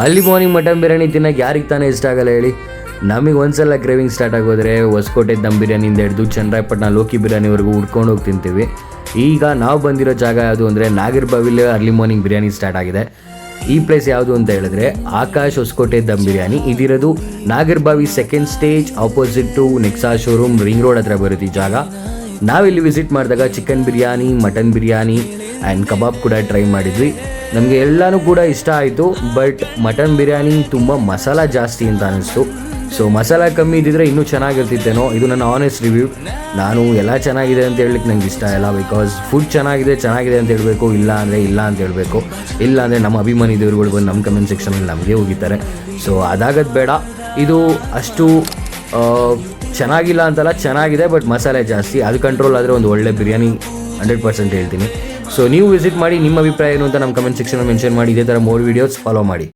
ಅಲ್ಲಿ morning mutton biryani ತಿನ್ನೋಕೆ ಯಾರಿಗೆ ತಾನೇ ಇಷ್ಟ ಆಗಲ್ಲ ಹೇಳಿ. ನಮಗೆ ಒಂದ್ಸಲ ಕ್ರೇವಿಂಗ್ ಸ್ಟಾರ್ಟ್ ಆಗೋದ್ರೆ ಹೊಸಕೋಟೆ ದಮ್ ಬಿರಿಯಾನಿಯಿಂದ ಹಿಡಿದು ಚನ್ನರಾಯಪಟ್ಟಣ ಲೋಕಿ ಬಿರಿಯಾನಿವರೆಗೂ ಹುಡ್ಕೊಂಡು ಹೋಗಿ ತಿಂತೀವಿ. ಈಗ ನಾವು ಬಂದಿರೋ ಜಾಗ ಯಾವುದು ಅಂದರೆ ನಾಗರಬಾವಿಲಿ ಅರ್ಲಿ ಮಾರ್ನಿಂಗ್ ಬಿರಿಯಾನಿ ಸ್ಟಾರ್ಟ್ ಆಗಿದೆ. ಈ ಪ್ಲೇಸ್ ಯಾವುದು ಅಂತ ಹೇಳಿದ್ರೆ ಆಕಾಶ್ ಹೊಸಕೋಟೆ ದಮ್ ಬಿರಿಯಾನಿ. ಇದಿರೋದು Nagarbhavi second stage opposite to Nexa showroom ring road ಹತ್ರ ಬರುತ್ತೆ ಈ ಜಾಗ. ನಾವಿಲ್ಲಿ ವಿಸಿಟ್ ಮಾಡಿದಾಗ chicken biryani, mutton biryani and kebab ಕೂಡ ಟ್ರೈ ಮಾಡಿದ್ವಿ. ನಮಗೆ ಎಲ್ಲನೂ ಕೂಡ ಇಷ್ಟ ಆಯಿತು. ಬಟ್ ಮಟನ್ ಬಿರಿಯಾನಿ ತುಂಬ ಮಸಾಲ ಜಾಸ್ತಿ ಅಂತ ಅನ್ನಿಸ್ತು. ಸೊ ಮಸಾಲ ಕಮ್ಮಿ ಇದ್ದಿದ್ರೆ ಇನ್ನೂ ಚೆನ್ನಾಗಿರ್ತಿತ್ತೇನೋ. ಇದು ನನ್ನ ಆನೆಸ್ಟ್ ರಿವ್ಯೂ. ನಾನು ಎಲ್ಲ ಚೆನ್ನಾಗಿದೆ ಅಂತ ಹೇಳಲಿಕ್ಕೆ ನಂಗೆ ಇಷ್ಟ ಇಲ್ಲ. ಬಿಕಾಸ್ ಫುಡ್ ಚೆನ್ನಾಗಿದೆ ಅಂತ ಹೇಳಬೇಕು, ಇಲ್ಲ ಅಂತ ಹೇಳಬೇಕು. ಇಲ್ಲ ಅಂದರೆ ನಮ್ಮ ಅಭಿಮಾನಿ ದೇವರುಗಳು ಬಂದು ನಮ್ಮ ಕಮೆಂಟ್ ಸೆಕ್ಷನಲ್ಲಿ ನಮಗೆ ಹೋಗಿದ್ದಾರೆ. ಸೊ ಅದಾಗದು ಬೇಡ. ಇದು ಅಷ್ಟು ಚೆನ್ನಾಗಿಲ್ಲ ಅಂತಲ್ಲ, ಚೆನ್ನಾಗಿದೆ. ಬಟ್ ಮಸಾಲೆ ಜಾಸ್ತಿ. ಅದು ಕಂಟ್ರೋಲ್ ಆದರೆ ಒಂದು ಒಳ್ಳೆ ಬಿರಿಯಾನಿ 100% ಹೇಳ್ತೀನಿ. ಸೊ ನೀವು ವಿಸಿಟ್ ಮಾಡಿ, ನಿಮ್ಮ ಅಭಿಪ್ರಾಯ ಏನು ಅಂತ ನಮ್ಮ ಕಮೆಂಟ್ ಸೆಕ್ಷನಲ್ಲಿ ಮೆನ್ಷನ್ ಮಾಡಿ. ಇದೇ ಥರ ಮೋರ್ ವೀಡಿಯೋಸ್ ಫಾಲೋ ಮಾಡಿ.